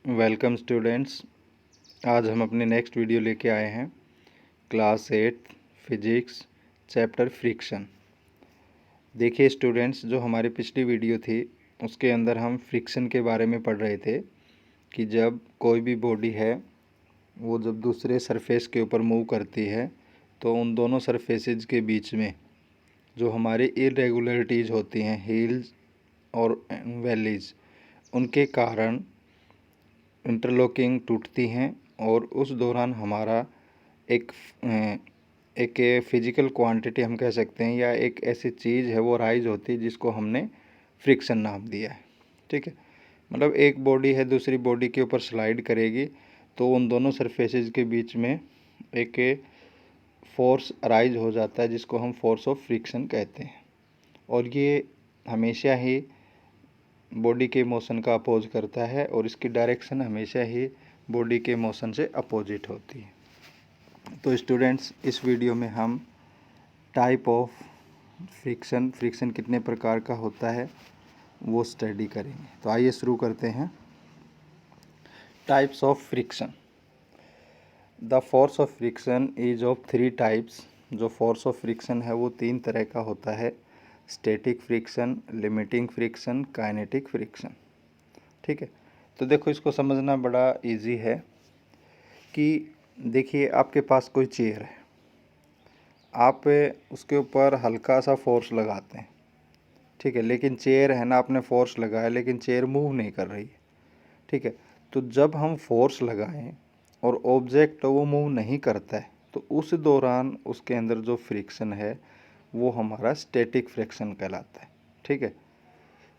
Welcome students. आज हम अपने नेक्स्ट वीडियो लेके आए हैं क्लास 8 फिजिक्स चैप्टर फ्रिक्शन। देखिए स्टूडेंट्स, जो हमारी पिछली वीडियो थी उसके अंदर हम फ्रिक्शन के बारे में पढ़ रहे थे कि जब कोई भी बॉडी है वो जब दूसरे सरफेस के ऊपर मूव करती है तो उन दोनों सरफेसेस के बीच में जो हमारी इरेगुलरिटीज़ होती हैं, हिल्स और वैलीज़, उनके कारण इंटरलॉकिंग टूटती हैं और उस दौरान हमारा एक एक फिजिकल क्वांटिटी हम कह सकते हैं या एक ऐसी चीज़ है वो राइज होती है जिसको हमने फ्रिक्शन नाम दिया है। ठीक है, मतलब एक बॉडी है दूसरी बॉडी के ऊपर स्लाइड करेगी तो उन दोनों सरफेसेस के बीच में एक फोर्स राइज हो जाता है जिसको हम फोर्स ऑफ फ्रिक्शन कहते हैं, और ये हमेशा ही बॉडी के मोशन का अपोज करता है और इसकी डायरेक्शन हमेशा ही बॉडी के मोशन से अपोजिट होती है। तो स्टूडेंट्स, इस वीडियो में हम टाइप ऑफ फ्रिक्शन कितने प्रकार का होता है वो स्टडी करेंगे। तो आइए शुरू करते हैं। Types of friction. The force of friction is of 3 types. जो फोर्स ऑफ फ्रिक्शन है वो 3 तरह का होता है: static friction, limiting friction, kinetic friction. ठीक है, तो देखो इसको समझना बड़ा इजी है कि देखिए आपके पास कोई चेयर है, आप उसके ऊपर हल्का सा फोर्स लगाते हैं, ठीक है, लेकिन चेयर है ना, आपने फोर्स लगाया लेकिन चेयर मूव नहीं कर रही है। ठीक है, तो जब हम फोर्स लगाएं और ऑब्जेक्ट वो मूव नहीं करता है तो उस दौरान उसके अंदर जो फ्रिक्शन है वो हमारा स्टैटिक फ्रिक्शन कहलाता है। ठीक है,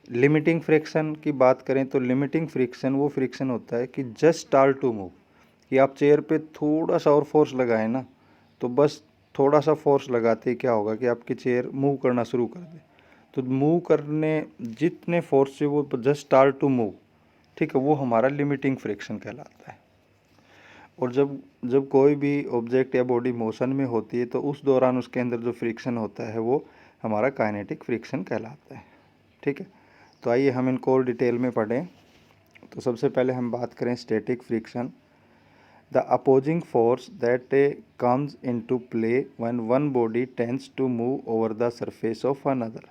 लिमिटिंग फ्रिक्शन की बात करें तो लिमिटिंग फ्रिक्शन वो फ्रिक्शन होता है कि जस्ट स्टार्ट टू मूव, कि आप चेयर पे थोड़ा सा और फोर्स लगाएं ना, तो बस थोड़ा सा फोर्स लगाते ही क्या होगा कि आपकी चेयर मूव करना शुरू कर दे। तो मूव करने जितने फोर्स से वो जस्ट स्टार्ट टू मूव, ठीक है, वो हमारा लिमिटिंग फ्रिक्शन कहलाता है। और जब जब कोई भी ऑब्जेक्ट या बॉडी मोशन में होती है तो उस दौरान उसके अंदर जो फ्रिक्शन होता है वो हमारा काइनेटिक फ्रिक्शन कहलाता है। ठीक है, तो आइए हम इनको और डिटेल में पढ़ें। तो सबसे पहले हम बात करें static friction. The opposing force that comes into play when one body tends to move over the surface of another.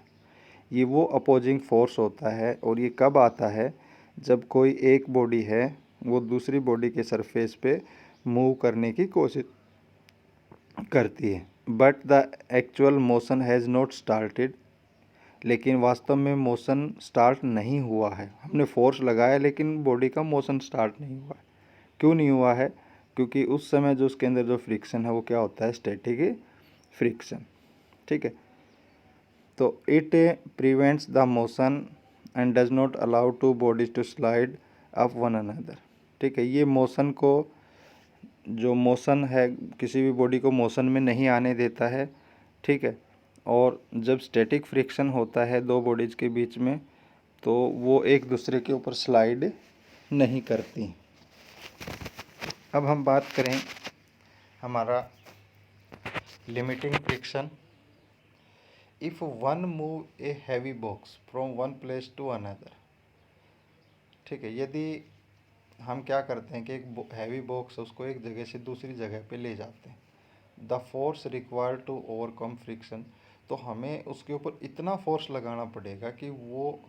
ये वो अपोजिंग फोर्स होता है और ये कब आता है? जब कोई एक बॉडी है वो दूसरी बॉडी के सरफेस पे मूव करने की कोशिश करती है, but the actual motion has not started. लेकिन वास्तव में मोशन स्टार्ट नहीं हुआ है, हमने फोर्स लगाया लेकिन बॉडी का मोशन स्टार्ट नहीं हुआ है। क्यों नहीं हुआ है? क्योंकि उस समय जो उसके अंदर जो फ्रिक्शन है वो क्या होता है? Static friction. ठीक है, तो it prevents the motion and does not allow two bodies to slide up one another. ठीक है, ये मोशन को, जो मोशन है किसी भी बॉडी को मोशन में नहीं आने देता है। ठीक है, और जब स्टैटिक फ्रिक्शन होता है दो बॉडीज़ के बीच में तो वो एक दूसरे के ऊपर स्लाइड नहीं करती। अब हम बात करें हमारा limiting friction. If one move a heavy box from one place to another. ठीक है, यदि हम क्या करते हैं कि एक हैवी बॉक्स उसको एक जगह से दूसरी जगह पे ले जाते हैं, the force required to overcome friction, तो हमें उसके ऊपर इतना फोर्स लगाना पड़ेगा कि वो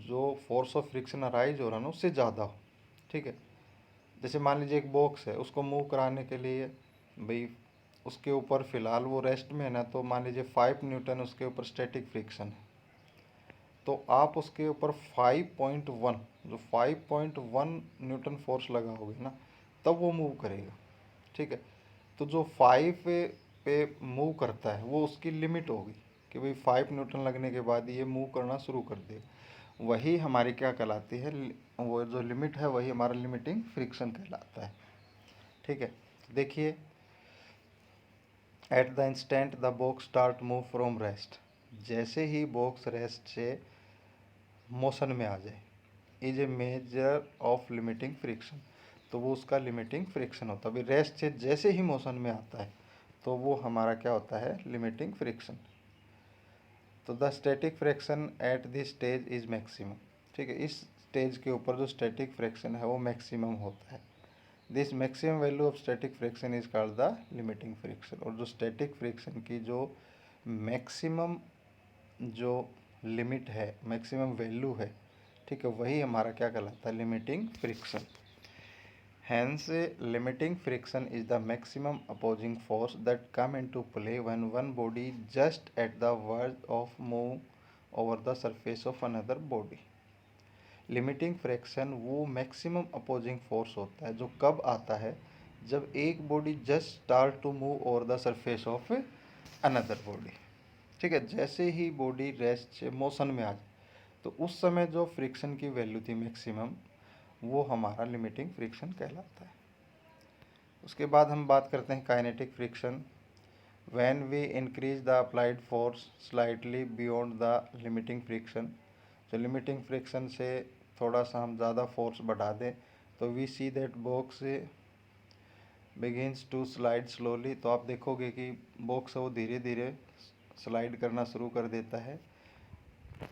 जो फोर्स ऑफ फ्रिक्शन अराइज हो रहा है ना उससे ज़्यादा हो। ठीक है, जैसे मान लीजिए एक बॉक्स है, उसको मूव कराने के लिए भाई उसके ऊपर फ़िलहाल वो रेस्ट में है ना, तो मान लीजिए 5 न्यूटन उसके ऊपर स्टैटिक फ्रिक्शन है, तो आप उसके ऊपर 5.1 जो 5.1 न्यूटन फोर्स लगाओगे ना तब वो मूव करेगा। ठीक है, तो जो 5 पे मूव करता है वो उसकी लिमिट होगी कि भाई 5 न्यूटन लगने के बाद ये मूव करना शुरू कर देगा। वही हमारी क्या कहलाती है? वो जो लिमिट है वही हमारा लिमिटिंग फ्रिक्शन कहलाता है। ठीक है, देखिए at the instant the box start move from rest, जैसे ही बॉक्स रेस्ट से मोशन में आ जाए, is a measure of limiting friction, तो वो उसका लिमिटिंग फ्रिक्शन होता है। अभी रेस्ट से जैसे ही मोशन में आता है तो वो हमारा क्या होता है? Limiting friction. तो the static friction at this stage is maximum. ठीक है, इस स्टेज के ऊपर जो स्टैटिक फ्रिक्शन है वो मैक्सिमम होता है। This maximum value of static friction is called the limiting friction. और जो स्टैटिक फ्रिक्शन की जो मैक्सिमम जो लिमिट है, मैक्सिमम वैल्यू है, ठीक है, वही हमारा क्या कहलाता है, limiting friction. Hence, limiting friction is the maximum opposing force that come into play when one body just at the verge of move over the surface of another body. Limiting friction वो maximum opposing force होता है जो कब आता है, जब एक body just start to move over the surface of another body. ठीक है, जैसे ही बॉडी रेस्ट से मोशन में आ जाए तो उस समय जो फ्रिक्शन की वैल्यू थी मैक्सिमम, वो हमारा लिमिटिंग फ्रिक्शन कहलाता है। उसके बाद हम बात करते हैं kinetic friction. When we increase the applied force slightly beyond the limiting friction, जो लिमिटिंग फ्रिक्शन से थोड़ा सा हम ज़्यादा फोर्स बढ़ा दें तो we see that box begins to slide slowly, तो आप देखोगे कि बॉक्स वो धीरे धीरे स्लाइड करना शुरू कर देता है।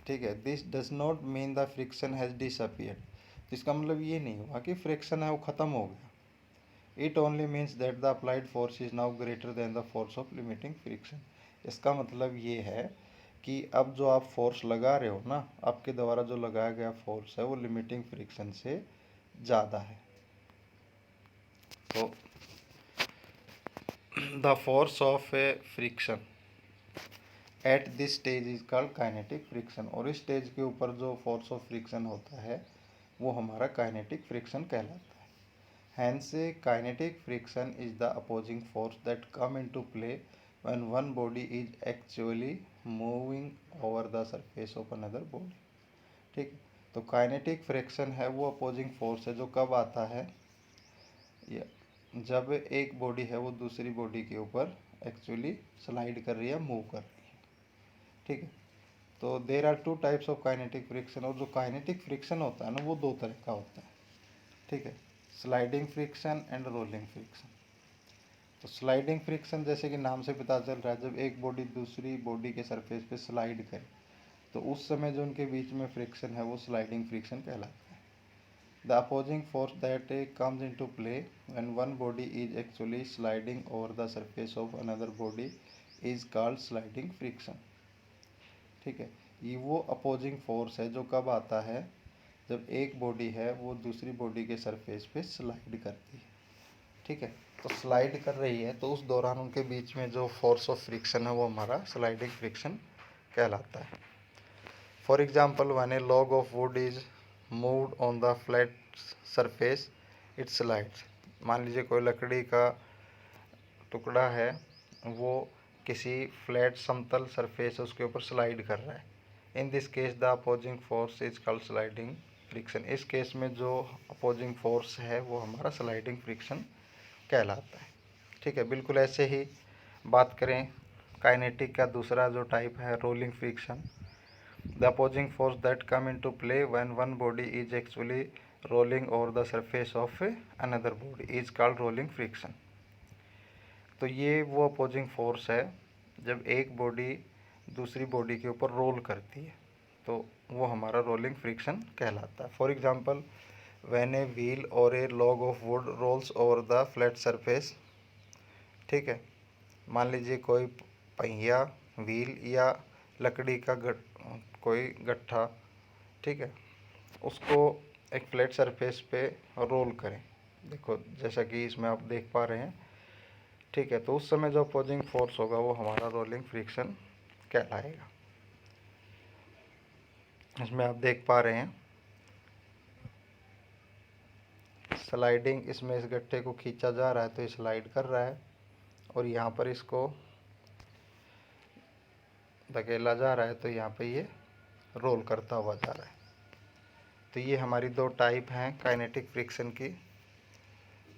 ठीक है, this does not mean the friction has disappeared, तो इसका मतलब ये नहीं हुआ कि फ्रिक्शन है वो ख़त्म हो गया। It only means that the applied force is now greater than the force of limiting friction. इसका मतलब ये है कि अब जो आप फोर्स लगा रहे हो ना, आपके द्वारा जो लगाया गया फोर्स है वो लिमिटिंग फ्रिक्शन से ज़्यादा है। तो the force of A friction at this stage is called kinetic friction. और इस स्टेज के ऊपर जो फोर्स ऑफ फ्रिक्शन होता है वो हमारा काइनेटिक फ्रिक्शन कहलाता है। Hence, kinetic friction is the opposing force that come into play when one body is actually moving over the surface of another body। ठीक, तो काइनेटिक फ्रिक्शन है वो अपोजिंग फोर्स है जो कब आता है, जब एक बॉडी है वो दूसरी बॉडी के ऊपर एक्चुअली स्लाइड कर रही है, मूव कर रही है। ठीक है, तो there are two types of kinetic friction. और जो काइनेटिक फ्रिक्शन होता है ना वो दो तरह का होता है। ठीक है, sliding friction and rolling friction. तो स्लाइडिंग फ्रिक्शन जैसे कि नाम से पता चल रहा है, जब एक बॉडी दूसरी बॉडी के सरफेस पे स्लाइड करे तो उस समय जो उनके बीच में फ्रिक्शन है वो स्लाइडिंग फ्रिक्शन कहलाता है। The opposing force that comes into play when one body is actually sliding over the surface of another body is called sliding friction. ठीक है, ये वो अपोजिंग फोर्स है जो कब आता है, जब एक बॉडी है वो दूसरी बॉडी के सरफेस पे स्लाइड करती है। ठीक है, तो स्लाइड कर रही है तो उस दौरान उनके बीच में जो फोर्स ऑफ फ्रिक्शन है वो हमारा स्लाइडिंग फ्रिक्शन कहलाता है। For example, when A log of would is moved on the flat surface it slides. मान लीजिए कोई लकड़ी का टुकड़ा है वो किसी फ्लैट समतल सरफेस उसके ऊपर स्लाइड कर रहा है। In this case the opposing force is called sliding friction. इस केस में जो अपोजिंग फोर्स है वो हमारा स्लाइडिंग फ्रिक्शन कहलाता है। ठीक है, बिल्कुल ऐसे ही बात करें काइनेटिक का दूसरा जो टाइप है rolling friction. The opposing force that come into play when one body is actually rolling over the surface of another body is called rolling friction. तो ये वो अपोजिंग फोर्स है जब एक बॉडी दूसरी बॉडी के ऊपर रोल करती है तो वो हमारा रोलिंग फ्रिक्शन कहलाता है। For example, when a wheel और a log of wood rolls over the flat surface. ठीक है, मान लीजिए कोई पहिया, व्हील या लकड़ी का कोई गट्ठा, ठीक है, उसको एक फ्लैट सरफेस पे रोल करें। देखो जैसा कि इसमें आप देख पा रहे हैं। ठीक है, तो उस समय जो अपोजिंग फोर्स होगा वो हमारा रोलिंग फ्रिक्शन कहलाएगा। इसमें आप देख पा रहे हैं स्लाइडिंग, इसमें इस गट्ठे को खींचा जा रहा है तो ये स्लाइड कर रहा है और यहाँ पर इसको धकेला जा रहा है तो यहाँ पे ये रोल करता हुआ जा रहा है। तो ये हमारी दो टाइप हैं काइनेटिक फ्रिक्शन की।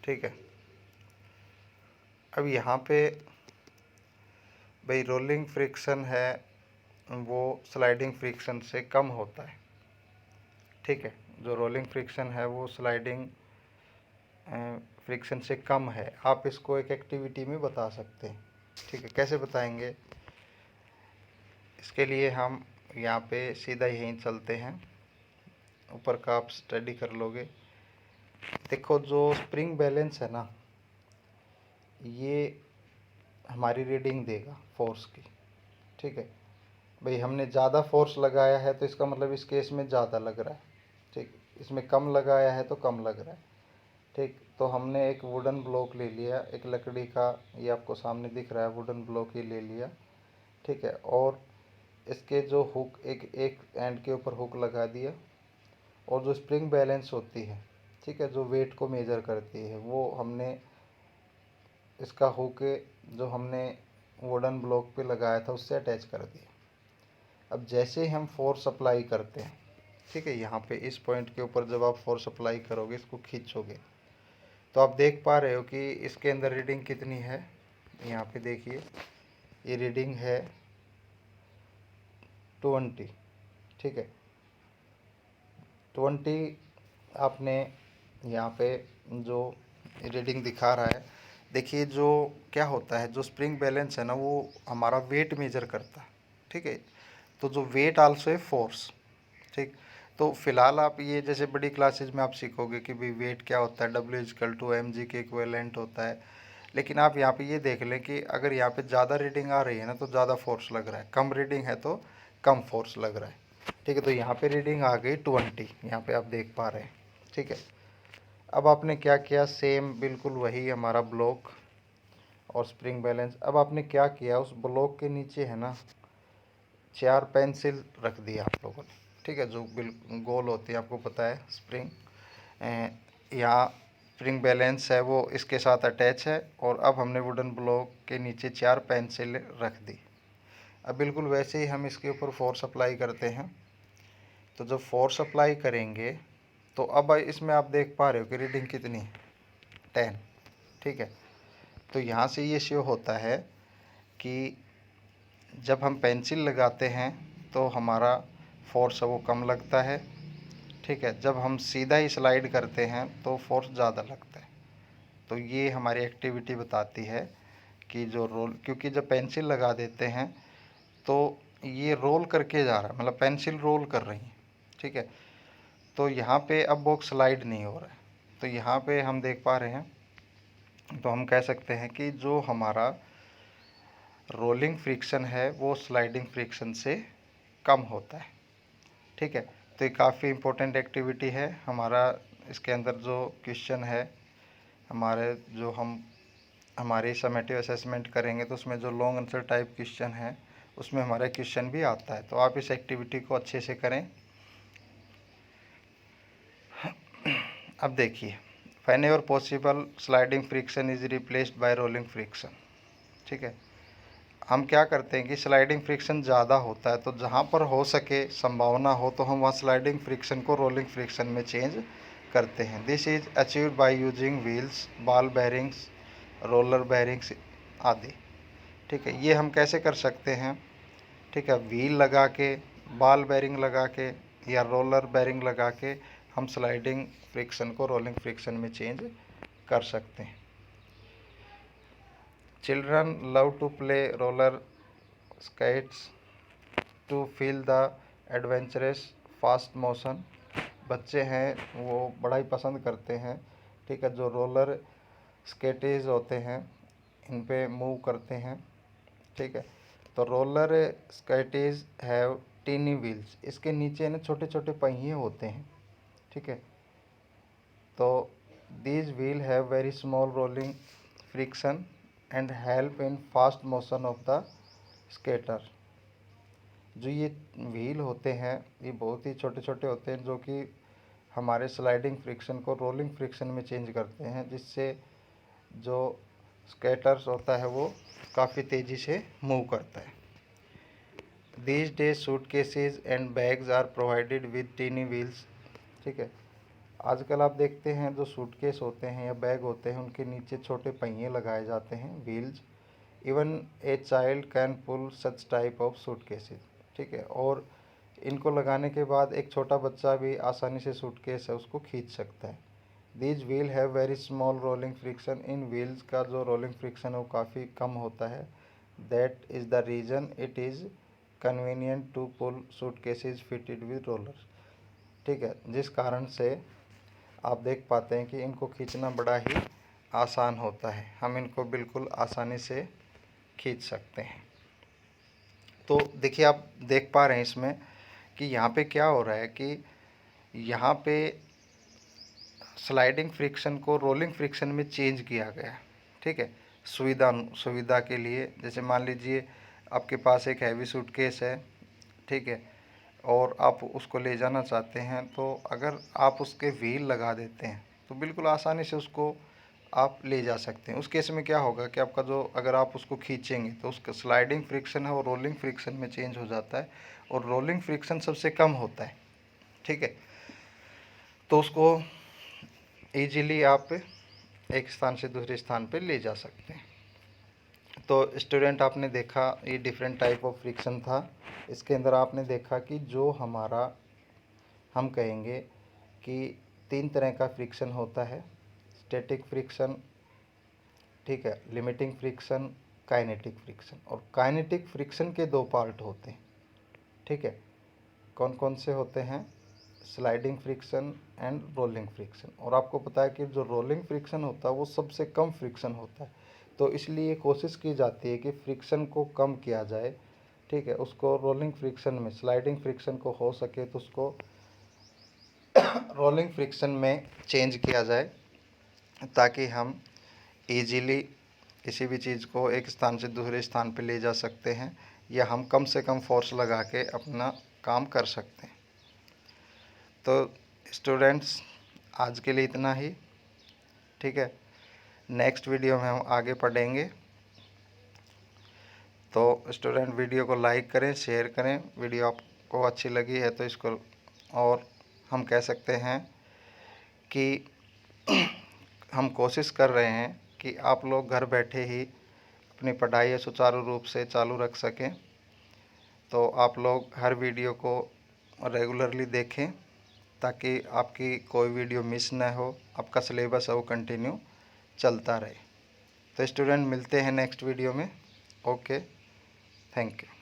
ठीक है, अब यहाँ पे भाई रोलिंग फ्रिक्शन है वो स्लाइडिंग फ्रिक्शन से कम होता है। ठीक है, जो रोलिंग फ्रिक्शन है वो स्लाइडिंग फ्रिक्शन से कम है। आप इसको एक एक्टिविटी में बता सकते हैं। ठीक है, कैसे बताएंगे, इसके लिए हम यहाँ पे सीधा यहीं चलते हैं। ऊपर का आप स्टडी कर लोगे। देखो जो स्प्रिंग बैलेंस है ना, ये हमारी रीडिंग देगा फोर्स की। ठीक है भाई, हमने ज़्यादा फोर्स लगाया है तो इसका मतलब इस केस में ज़्यादा लग रहा है। ठीक, इसमें कम लगाया है तो कम लग रहा है। ठीक, तो हमने एक वुडन ब्लॉक ले लिया, एक लकड़ी का, ये आपको सामने दिख रहा है वुडन ब्लॉक ही ले लिया। ठीक है, और इसके जो हुक, एक एक एंड के ऊपर हुक लगा दिया, और जो स्प्रिंग बैलेंस होती है, ठीक है, जो वेट को मेजर करती है, वो हमने इसका हुक जो हमने वुडन ब्लॉक पे लगाया था उससे अटैच कर दिया। अब जैसे ही हम फोर्स अप्लाई करते हैं, ठीक है, यहाँ पे इस पॉइंट के ऊपर जब आप फोर्स अप्लाई करोगे, इसको खींचोगे, तो आप देख पा रहे हो कि इसके अंदर रीडिंग कितनी है। यहाँ पे देखिए, ये रीडिंग है 20। ठीक है, 20 आपने यहाँ पे जो रीडिंग दिखा रहा है। देखिए जो क्या होता है, जो स्प्रिंग बैलेंस है ना, वो हमारा वेट मेजर करता है। ठीक है, तो जो वेट आल्सो है फोर्स। ठीक, तो फिलहाल आप ये जैसे बड़ी क्लासेज में आप सीखोगे कि भाई वेट क्या होता है, W=mg के इक्विवेलेंट होता है। लेकिन आप यहाँ पे ये देख लें कि अगर यहाँ पे ज़्यादा रीडिंग आ रही है ना तो ज़्यादा फोर्स लग रहा है, कम रीडिंग है तो कम फोर्स लग रहा है। ठीक है, तो यहाँ पे रीडिंग आ गई 20, यहाँ पे आप देख पा रहे हैं। ठीक है, अब आपने क्या किया, सेम बिल्कुल वही हमारा ब्लॉक और स्प्रिंग बैलेंस। अब आपने क्या किया, उस ब्लॉक के नीचे है ना 4 पेंसिल रख दिया आप लोगों ने। ठीक है, जो बिल्कुल गोल होती है, आपको पता है स्प्रिंग, यहाँ स्प्रिंग बैलेंस है वो इसके साथ अटैच है, और अब हमने वुडन ब्लॉक के नीचे 4 पेंसिल रख दी। अब बिल्कुल वैसे ही हम इसके ऊपर फोर्स अप्लाई करते हैं। तो जब फोर्स अप्लाई करेंगे तो अब इसमें आप देख पा रहे हो कि रीडिंग कितनी है, 10। ठीक है, तो यहाँ से ये शो होता है कि जब हम पेंसिल लगाते हैं तो हमारा फोर्स वो कम लगता है। ठीक है, जब हम सीधा ही स्लाइड करते हैं तो फोर्स ज़्यादा लगता है। तो ये हमारी एक्टिविटी बताती है कि जो रोल, क्योंकि जब पेंसिल लगा देते हैं तो ये रोल करके जा रहा है, मतलब पेंसिल रोल कर रही है। ठीक है, तो यहाँ पे अब वो स्लाइड नहीं हो रहा है, तो यहाँ पे हम देख पा रहे हैं। तो हम कह सकते हैं कि जो हमारा रोलिंग फ्रिक्शन है वो स्लाइडिंग फ्रिक्शन से कम होता है। ठीक है, तो ये काफ़ी इम्पोर्टेंट एक्टिविटी है हमारा। इसके अंदर जो क्वेश्चन है हमारे, जो हम हमारी समेटिव असेसमेंट करेंगे तो उसमें जो लॉन्ग आंसर टाइप क्वेश्चन है उसमें हमारा क्वेश्चन भी आता है। तो आप इस एक्टिविटी को अच्छे से करें। अब देखिए, when ever possible sliding friction is replaced by rolling friction. ठीक है, हम क्या करते हैं कि स्लाइडिंग फ्रिक्शन ज़्यादा होता है तो जहाँ पर हो सके, संभावना हो, तो हम वहाँ स्लाइडिंग फ्रिक्शन को रोलिंग फ्रिक्शन में चेंज करते हैं। This is achieved by using wheels, ball bearings, roller bearings आदि। ठीक है, ये हम कैसे कर सकते हैं। ठीक है, व्हील लगा के, बॉल बेयरिंग लगा के या रोलर बेयरिंग लगा के हम स्लाइडिंग फ्रिक्शन को रोलिंग फ्रिक्शन में चेंज कर सकते हैं। Children love to play roller skates to feel the adventurous fast motion. बच्चे हैं वो बड़ा ही पसंद करते हैं। ठीक है, जो रोलर स्केटेज होते हैं इन पे मूव करते हैं। ठीक है, तो रोलर स्केटेज हैव टीनी व्हील्स, इसके नीचे ना छोटे छोटे पहिए होते हैं। ठीक है, तो these wheel have very small rolling friction and help in fast motion of the skater. जो ये व्हील होते हैं ये बहुत ही छोटे छोटे होते हैं, जो कि हमारे स्लाइडिंग फ्रिक्शन को रोलिंग फ्रिक्शन में चेंज करते हैं, जिससे जो स्केटर्स होता है वो काफ़ी तेज़ी से मूव करता है। These days suitcases and bags are provided with tiny wheels. ठीक है, आजकल आप देखते हैं जो सूटकेस होते हैं या बैग होते हैं उनके नीचे छोटे पहिए लगाए जाते हैं, wheels. Even a child can pull such type of suitcases. ठीक है, और इनको लगाने के बाद एक छोटा बच्चा भी आसानी से सूटकेस है उसको खींच सकता है। These wheel have very small rolling friction, in wheels का जो रोलिंग फ्रिक्शन है वो काफ़ी कम होता है। That is the reason it is convenient to pull suitcases fitted with rollers. ठीक है, जिस कारण से आप देख पाते हैं कि इनको खींचना बड़ा ही आसान होता है। हम इनको बिल्कुल आसानी से खींच सकते हैं। तो देखिए, आप देख पा रहे हैं इसमें कि यहाँ पे क्या हो रहा है कि यहाँ पे स्लाइडिंग फ्रिक्शन को रोलिंग फ्रिक्शन में चेंज किया गया। ठीक है, सुविधा के लिए। जैसे मान लीजिए आपके पास एक हैवी सूटकेस है, ठीक है, और आप उसको ले जाना चाहते हैं, तो अगर आप उसके व्हील लगा देते हैं तो बिल्कुल आसानी से उसको आप ले जा सकते हैं। उस केस में क्या होगा कि आपका जो, अगर आप उसको खींचेंगे तो उसका स्लाइडिंग फ्रिक्शन है वो रोलिंग फ्रिक्शन में चेंज हो जाता है, और रोलिंग फ्रिक्शन सबसे कम होता है। ठीक है, तो उसको ईजिली आप एक स्थान से दूसरे स्थान पे ले जा सकते हैं। तो स्टूडेंट, आपने देखा ये डिफरेंट टाइप ऑफ फ्रिक्शन था। इसके अंदर आपने देखा कि जो हमारा, हम कहेंगे कि 3 तरह का फ्रिक्शन होता है। स्टैटिक फ्रिक्शन, ठीक है, लिमिटिंग फ्रिक्शन, काइनेटिक फ्रिक्शन। और काइनेटिक फ्रिक्शन के 2 पार्ट होते हैं। ठीक है, कौन कौन से होते हैं? Sliding friction and rolling friction. और आपको पता है कि जो रोलिंग फ्रिक्शन होता है वो सबसे कम फ्रिक्शन होता है, तो इसलिए कोशिश की जाती है कि फ्रिक्शन को कम किया जाए। ठीक है, उसको रोलिंग फ्रिक्शन में, स्लाइडिंग फ्रिक्शन को हो सके तो उसको रोलिंग फ्रिक्शन में चेंज किया जाए, ताकि हम इजीली किसी भी चीज़ को एक स्थान से दूसरे स्थान पर ले जा सकते हैं, या हम कम से कम फोर्स लगा के अपना काम कर सकते हैं। तो स्टूडेंट्स, आज के लिए इतना ही। ठीक है, नेक्स्ट वीडियो में हम आगे पढ़ेंगे। तो स्टूडेंट, वीडियो को लाइक करें, शेयर करें। वीडियो आपको अच्छी लगी है तो इसको, और हम कह सकते हैं कि हम कोशिश कर रहे हैं कि आप लोग घर बैठे ही अपनी पढ़ाई सुचारू रूप से चालू रख सकें। तो आप लोग हर वीडियो को रेगुलरली देखें, ताकि आपकी कोई वीडियो मिस ना हो, आपका सिलेबस है वो कंटिन्यू चलता रहे। तो स्टूडेंट, मिलते हैं नेक्स्ट वीडियो में। Okay, thank you.